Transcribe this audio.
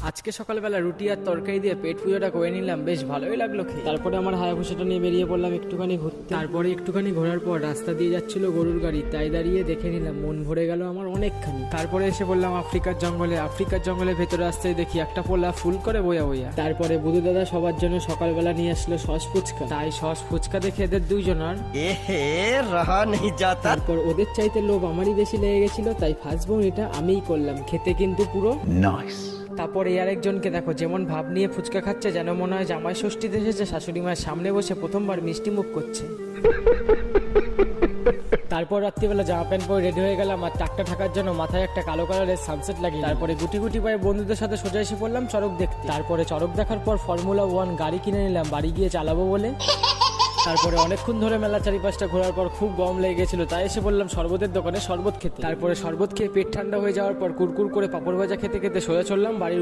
আজকে সকালবেলা রুটি আর তরকারি দিয়ে পেট পুজোটা করে নিলাম, বেশ ভালোই লাগলো খেয়ে। তারপরে আমার হায়াবুসাটা নিয়ে বেরিয়ে পড়লাম একটুখানি ঘুরতে। তারপরে একটুখানি ঘোরার পর রাস্তা দিয়ে যাচ্ছিল গরুর গাড়ি, তাই দাঁড়িয়ে দেখে নিলাম, মন ভরে গেল আমার অনেকখানি। তারপরে এসে বললাম আফ্রিকার জঙ্গলের ভেতরে আসতেই দেখি একটা পোলা ফুল করে বইয়া বইয়া। তারপরে বুধু দাদা সবার জন্য সকালবেলা নিয়ে আসলো সস ফুচকা, তাই সস ফুচকা দেখে এদের দুইজনার रहा नहीं जाता। তারপর ওদের চাইতে লোভ আমারই বেশি লেগে গেছিল, তাই ফার্স্ট বোন এটা আমিই করলাম, খেতে কিন্তু পুরো नाइस। তারপর এই আরেকজনকে দেখো যেমন ভাব নিয়ে ফুচকা খাচ্ছে, যেন মনে হয় জামাই ষষ্ঠীতে এসেছে, শাশুড়ি মায়ের সামনে বসে প্রথমবার মিষ্টি মুখ করছে। তারপর রাত্রিবেলা জামা প্যান্ট পরে রেডি হয়ে গেলাম আর টাকটা থাকার জন্য মাথায় একটা কালো কালারের সানসেট লাগিয়ে, তারপরে গুটি গুটি পায়ে বন্ধুদের সাথে সোজা এসে পড়লাম চড়ক দেখতে। তারপরে চড়ক দেখার পর ফর্মুলা 1 গাড়ি কিনে নিলাম বাড়ি গিয়ে চালাবো বলে। তারপরে অনেকক্ষণ ধরে মেলা চারিপাশটা ঘোরার পর খুব গরম লেগে গেছিল, তাই এসে বললাম শরবতের দোকানে শরবত খেতে। তারপরে শরবত খেয়ে পেট ঠান্ডা হয়ে যাওয়ার পর কুরকুর করে পাপড় ভাজা খেতে খেতে সোজা চললাম বাড়ির